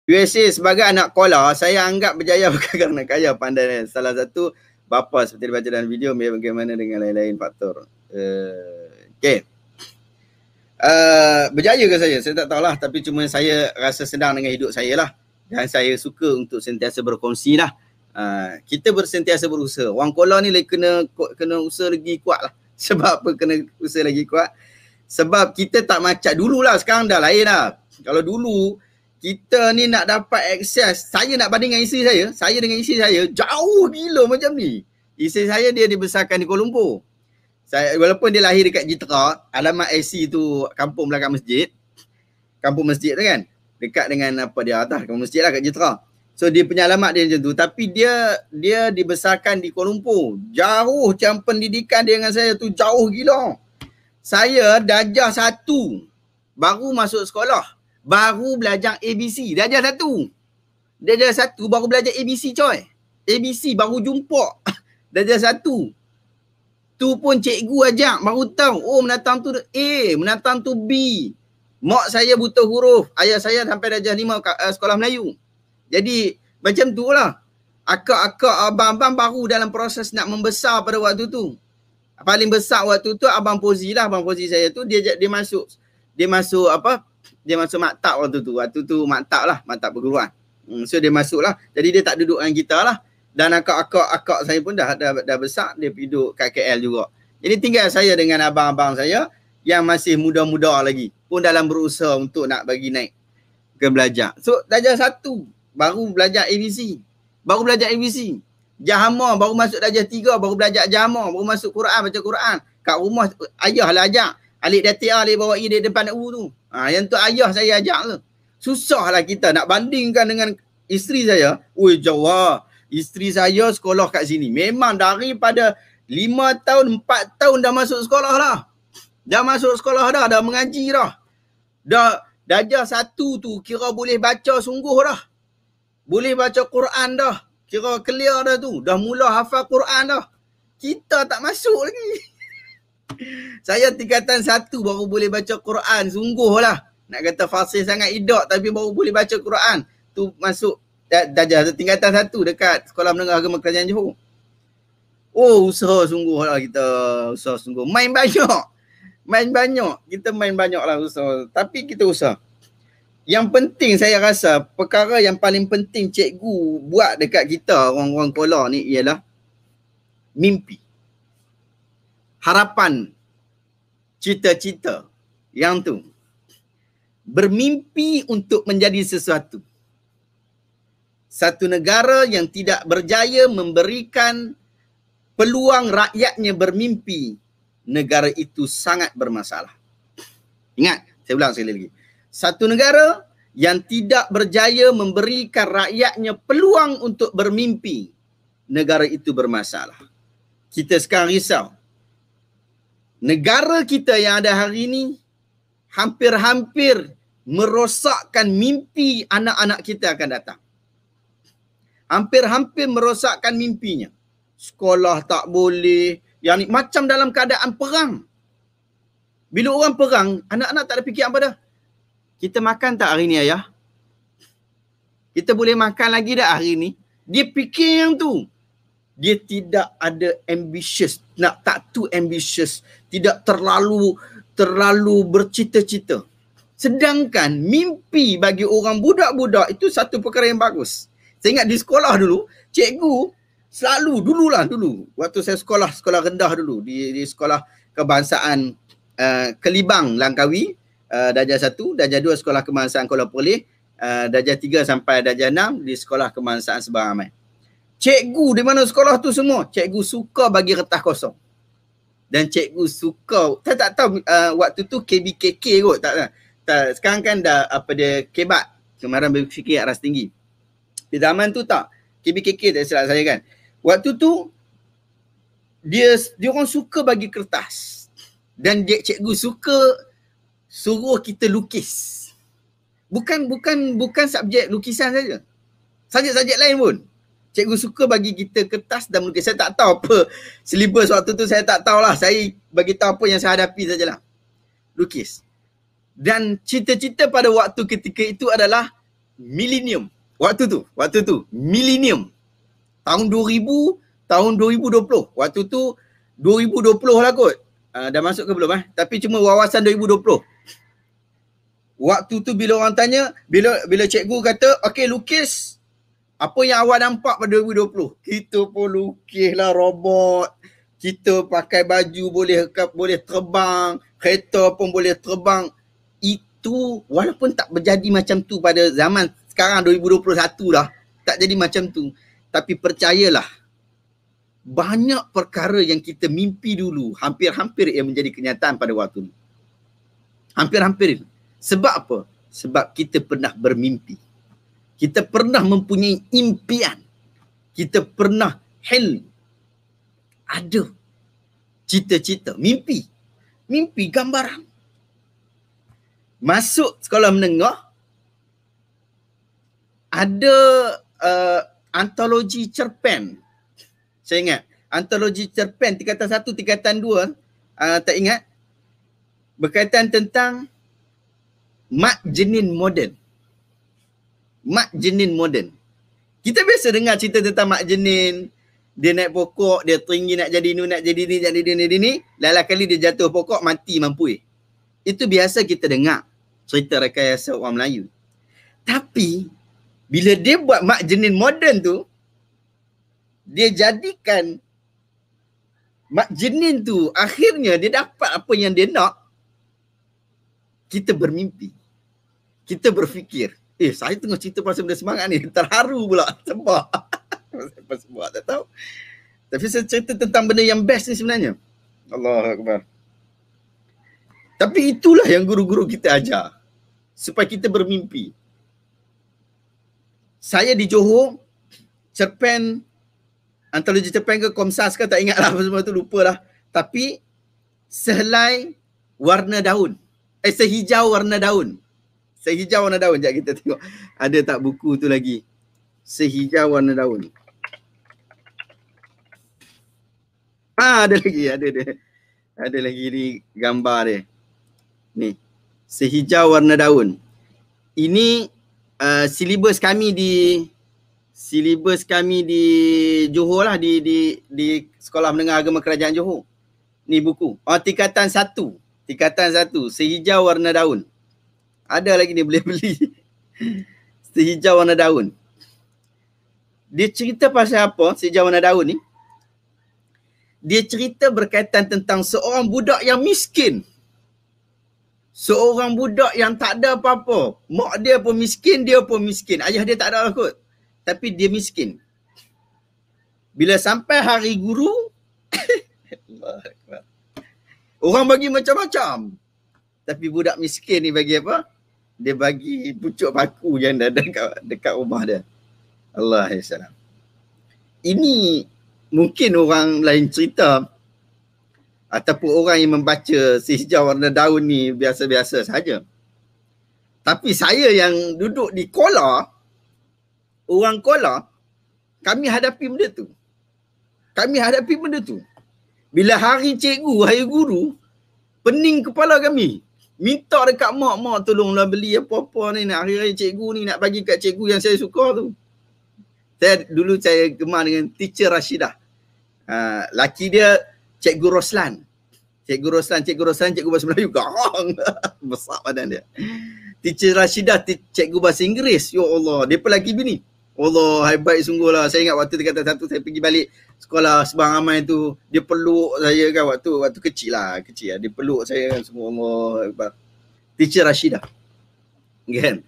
USA sebagai anak kola, saya anggap berjaya bukan kerana kaya, pandai. Salah satu bapa seperti dibaca dalam video, bagaimana dengan lain-lain faktor. Okay. Berjaya ke saya? Saya tak tahulah, tapi cuma saya rasa sedang dengan hidup saya lah. Dan saya suka untuk sentiasa berkongsi lah. Kita bersentiasa berusaha. Orang kola ni kena usaha lagi kuat lah. Sebab apa kena usaha lagi kuat? Sebab kita tak macam dulu lah, sekarang dah lain lah. Kalau dulu, kita ni nak dapat akses, saya nak banding dengan isteri saya dengan isteri saya jauh gila macam ni. Isteri saya dia dibesarkan di Kuala Lumpur. Walaupun dia lahir dekat Jitra, alamat IC tu kampung belakang masjid. Kampung masjid tu kan, dekat dengan apa dia atas kampung masjid lah kat Jitra. So dia punya alamat dia macam tu, tapi dia dibesarkan di Kuala Lumpur. Jauh macam pendidikan dia dengan saya tu jauh gila. Saya darjah 1 baru masuk sekolah. Baru belajar ABC. Darjah 1. Darjah 1 baru belajar ABC coy. ABC baru jumpa. Darjah 1. Tu pun cikgu ajak. Baru tahu. Oh menatang tu A. Menatang tu B. Mak saya buta huruf. Ayah saya sampai darjah 5 sekolah Melayu. Jadi macam tu lah. Akak-akak abang-abang baru dalam proses nak membesar pada waktu tu. Paling besar waktu tu Abang Pozi lah. Abang Pozi saya tu dia masuk apa? Dia masuk maktab waktu tu. Waktu tu maktab perguruan. So dia masuk lah. Jadi dia tak duduk dengan kita lah. Dan akak saya pun dah besar. Dia pergi duduk kat KL juga. Jadi tinggal saya dengan abang-abang saya yang masih muda-muda lagi. Pun dalam berusaha untuk nak bagi naik ke belajar. So darjah 1 baru belajar ABC. Jahama baru masuk darjah 3 baru belajar jahama. Baru masuk Quran, baca Quran. Kat rumah ayah lah ajak. Alik datik alik bawa i depan U tu. Yang tu ayah saya ajak tu. Susahlah kita nak bandingkan dengan isteri saya. Oi jauh. Isteri saya sekolah kat sini. Memang daripada 5 tahun, 4 tahun dah masuk sekolah lah. Dah masuk sekolah dah mengaji dah. Dah darjah 1 tu kira boleh baca sungguh dah. Boleh baca Quran dah. Kira clear dah tu. Dah mula hafal Quran dah. Kita tak masuk lagi. Saya tingkatan 1 baru boleh baca Quran. Sungguh lah. Nak kata fasih sangat idak tapi baru boleh baca Quran. Tu masuk darjah tingkatan 1 dekat Sekolah Menengah Agama Kerajaan Johor. Oh usaha sungguh lah kita. Usaha sungguh. Main banyak. Kita main banyak lah usaha. Tapi kita usaha. Yang penting saya rasa perkara yang paling penting cikgu buat dekat kita orang-orang kola ni ialah mimpi. Harapan, cita-cita yang tu. Bermimpi untuk menjadi sesuatu. Satu negara yang tidak berjaya memberikan peluang rakyatnya bermimpi, negara itu sangat bermasalah. Ingat, saya ulang sekali lagi. Satu negara yang tidak berjaya memberikan rakyatnya peluang untuk bermimpi, negara itu bermasalah. Kita sekarang risau. Negara kita yang ada hari ini hampir-hampir merosakkan mimpi anak-anak kita akan datang. Hampir-hampir merosakkan mimpinya. Sekolah tak boleh. Yang ni macam dalam keadaan perang. Bila orang perang, anak-anak tak ada fikir apa dah. Kita makan tak hari ni ayah? Kita boleh makan lagi tak hari ni? Dia fikir yang tu. Dia tidak ada ambitious. Tak too ambitious. Tidak terlalu bercita-cita. Sedangkan mimpi bagi orang budak-budak itu satu perkara yang bagus. Saya ingat di sekolah dulu, cikgu selalu dulu. Waktu saya sekolah rendah dulu. Di sekolah kebangsaan Kelibang, Langkawi. Darjah 1, darjah 2 sekolah kebangsaan Kuala Perlis, darjah 3 sampai darjah 6 di sekolah kebangsaan Sebarang Amai. Cikgu di mana sekolah tu semua, cikgu suka bagi kertas kosong. Dan cikgu suka, saya tak tahu waktu tu KBKK kot, tak. Sekarang kan dah apa dia kebat, Kemahiran Berfikir Aras Tinggi. Di zaman tu tak, KBKK tak silap saya kan. Waktu tu dia orang suka bagi kertas. Dan cikgu suka suruh kita lukis. Bukan subjek lukisan saja. Subjek-subjek lain pun. Cikgu suka bagi kita kertas dan melukis. Saya tak tahu apa silibus waktu tu, saya tak tahulah. Saya bagi tahu apa yang saya hadapi sajalah. Lukis. Dan cita-cita pada waktu ketika itu adalah milenium. Waktu tu milenium. Tahun 2000, tahun 2020. Waktu tu 2020 lah kot. Dah masuk ke belum Tapi cuma wawasan 2020. Waktu tu bila orang tanya, bila cikgu kata, okey lukis apa yang awak nampak pada 2020. Kita pun lukislah robot. Kita pakai baju boleh terbang, kereta pun boleh terbang. Itu walaupun tak berjadi macam tu pada zaman sekarang 2021 dah, tak jadi macam tu. Tapi percayalah, banyak perkara yang kita mimpi dulu, hampir-hampir yang menjadi kenyataan pada waktu ni. Hampir-hampir. Sebab apa? Sebab kita pernah bermimpi. Kita pernah mempunyai impian. Kita pernah ada cita-cita, mimpi. Mimpi, gambaran. Masuk sekolah menengah, ada antologi cerpen. Saya ingat. Antologi cerpen tingkatan 1, tingkatan 2. Tak ingat. Berkaitan tentang mak jenin moden. Mak jenin moden. Kita biasa dengar cerita tentang mak jenin. Dia naik pokok, dia teringin nak jadi ni, nak jadi ni, jadi ni. Lala kali dia jatuh pokok, mati mampui. Itu biasa kita dengar. Cerita rekayasa orang Melayu. Tapi, bila dia buat mak jenin moden tu, dia jadikan mak jenin tu, akhirnya dia dapat apa yang dia nak. Kita bermimpi. Kita berfikir, saya tengah cerita pasal benda semangat ni, terharu pula, sebab sebab tak tahu. Tapi saya cerita tentang benda yang best ni sebenarnya. Allahu Akbar. Tapi itulah yang guru-guru kita ajar, supaya kita bermimpi. Saya di Johor, cerpen, antologi cerpen ke Komsas ke, tak ingat lah semua tu, lupa lah. Tapi sehelai warna daun. Sehijau warna daun. Sehijau warna daun. Sekejap kita tengok. Ada tak buku tu lagi? Sehijau warna daun. Ada lagi. Ada lagi di gambar dia. Ni. Sehijau warna daun. Ini silibus kami di Johor lah. Di Sekolah Menengah Agama Kerajaan Johor. Ni buku. Tingkatan 1. Tingkatan 1. Sehijau warna daun. Ada lagi ni, boleh beli. Sehijau warna daun. Dia cerita pasal apa, Sehijau warna daun ni? Dia cerita berkaitan tentang seorang budak yang miskin. Seorang budak yang tak ada apa-apa. Mak dia pun miskin, dia pun miskin. Ayah dia tak ada lah kot. Tapi dia miskin. Bila sampai hari guru, orang bagi macam-macam. Tapi budak miskin ni bagi apa? Dia bagi pucuk paku yang ada dekat rumah dia. Allahuakbar. Ini mungkin orang lain cerita, ataupun orang yang membaca Sehijau warna daun ni biasa-biasa saja. Tapi saya yang duduk di Kuala, orang Kuala, kami hadapi benda tu. Bila hari cikgu, hari guru, pening kepala kami. Minta dekat mak tolonglah beli apa-apa ni, nak hari raya cikgu ni, nak bagi kat cikgu yang saya suka tu. Dulu saya gemar dengan teacher Rashidah. Laki dia Cikgu Roslan. Cikgu bahasa Melayu. Garang. Besar badan dia. Teacher Rashidah, cikgu bahasa Inggeris. Ya Allah, dia pun laki bini. Allah, hebat sungguh lah. Saya ingat waktu tingkatan 1 saya pergi balik sekolah Sebang Ramai tu, dia peluk saya kan waktu kecil lah. Dia peluk saya kan semua. Allah hebat. Teacher Rashidah. Kan?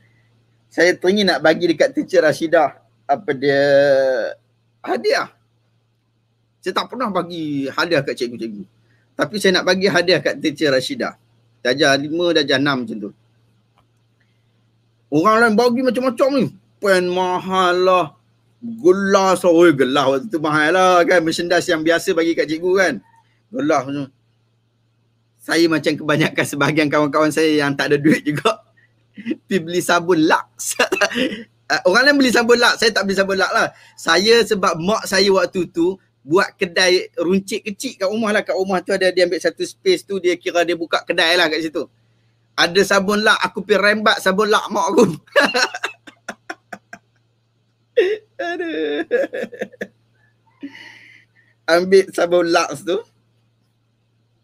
Saya teringin nak bagi dekat Teacher Rashidah apa dia hadiah. Saya tak pernah bagi hadiah kat cikgu-cikgu. Tapi saya nak bagi hadiah kat Teacher Rashidah. Darjah 5, darjah 6 macam tu. Orang lain bagi macam-macam ni. Pen mahal lah. Gelas. Gelas waktu tu mahal lah kan. Merchandise yang biasa bagi kat cikgu kan. Gelas macam. Saya macam kebanyakan sebahagian kawan-kawan saya yang tak ada duit juga. Pergi beli sabun Lux. Orang lain beli sabun Lux. Saya tak beli sabun Lux lah. Saya sebab mak saya waktu tu buat kedai runcit kecil kat rumah lah. Kat rumah tu ada, dia ambil satu space tu, dia kira dia buka kedai lah kat situ. Ada sabun Lux, aku pergi rembat sabun Lux mak aku. Aduh. Ambil sabun Lux tu,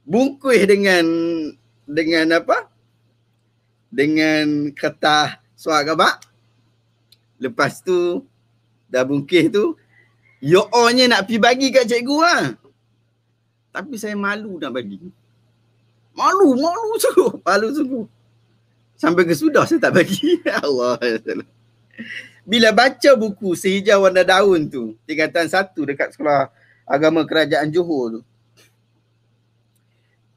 bungkus dengan apa? Dengan kertas surat khabar. Lepas tu dah bungkus tu, yo-nya nak pergi bagi kat cikgu lah. Tapi saya malu nak bagi. Malu sungguh. Sampai ke sudah saya tak bagi. Allah. Bila baca buku Sehijau Warna Daun tu, tingkatan 1 dekat Sekolah Agama Kerajaan Johor tu,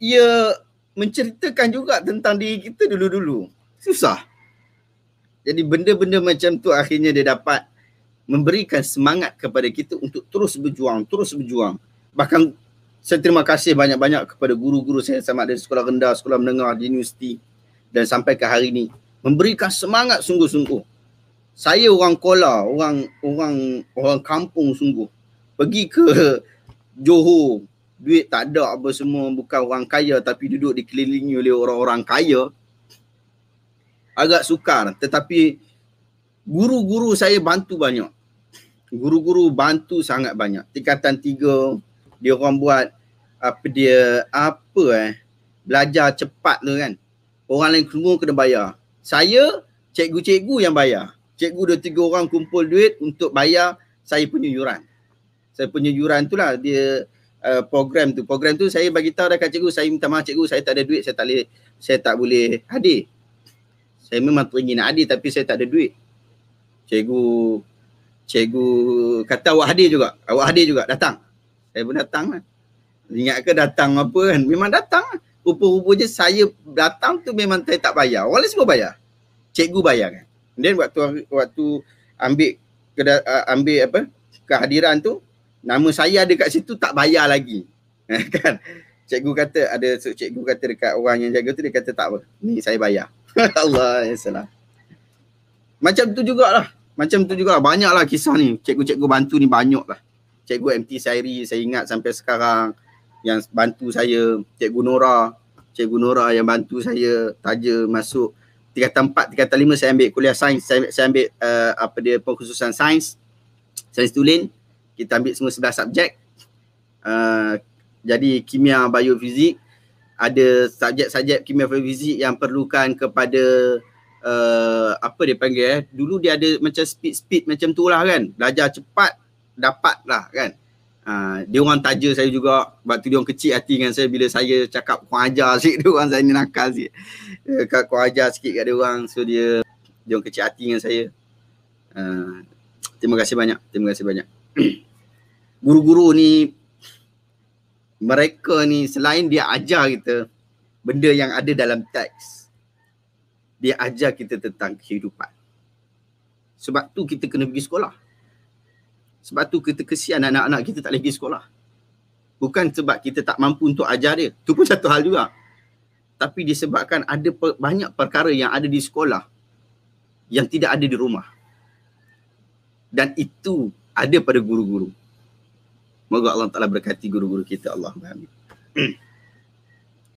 ia menceritakan juga tentang diri kita dulu-dulu. Susah. Jadi benda-benda macam tu akhirnya dia dapat memberikan semangat kepada kita untuk terus berjuang. Bahkan saya terima kasih banyak-banyak kepada guru-guru saya sama ada di sekolah rendah, sekolah menengah, di universiti dan sampai ke hari ini. Memberikan semangat sungguh-sungguh. Saya orang Kola, orang kampung sungguh. Pergi ke Johor, duit tak ada apa semua, bukan orang kaya tapi duduk dikelilingi oleh orang-orang kaya. Agak sukar, tetapi guru-guru saya bantu banyak. Guru-guru bantu sangat banyak. Tingkatan 3 dia orang buat belajar cepat tu kan. Orang lain semua kena bayar. Saya cikgu-cikgu yang bayar. Cikgu 2-3 orang kumpul duit untuk bayar saya punya yuran. Saya punya yuran tu lah dia program tu. Program tu saya bagi tahu dekat cikgu, saya minta maaf cikgu, saya tak ada duit, saya tak boleh hadir. Saya memang teringin nak hadir tapi saya tak ada duit. Cikgu kata awak hadir juga, datang. Saya pun datang lah. Ingat ke datang apa kan? Memang datang lah. Rupa-rupa je saya datang tu memang saya tak bayar. Orang lain semua bayar. Cikgu bayar kan. Dan waktu ambil kehadiran tu, nama saya ada kat situ tak bayar lagi. Kan? Cikgu kata dekat orang yang jaga tu, dia kata tak apa. Ni saya bayar. Allah ya salam. Macam tu jugalah. Banyaklah kisah ni. Cikgu-cikgu bantu ni banyak lah. Cikgu MT Sairi saya ingat sampai sekarang yang bantu saya. Cikgu Nora yang bantu saya taja masuk tingkatan 4, tingkatan 5 saya ambil kuliah sains. Saya ambil pengkhususan sains tulen. Kita ambil semua 11 subjek. Jadi kimia, biofizik, ada subjek-subjek kimia, biofizik yang perlukan kepada dia panggil dulu dia ada macam speed macam tu lah kan. Belajar cepat dapat lah kan. Dia orang taja saya juga. Waktu dia orang kecil hati dengan saya bila saya cakap kurang ajar sikit dia orang, saya ni nakal sikit. Kurang ajar sikit kat dia orang. So dia orang kecil hati dengan saya. Terima kasih banyak. Guru-guru ni, mereka ni selain dia ajar kita benda yang ada dalam teks, dia ajar kita tentang kehidupan. Sebab tu kita kena pergi sekolah. Sebab tu kita kesian anak-anak kita tak boleh pergi sekolah. Bukan sebab kita tak mampu untuk ajar dia. Itu pun satu hal juga. Tapi disebabkan ada banyak perkara yang ada di sekolah yang tidak ada di rumah. Dan itu ada pada guru-guru. Moga Allah Ta'ala berkati guru-guru kita. Allahumma amin.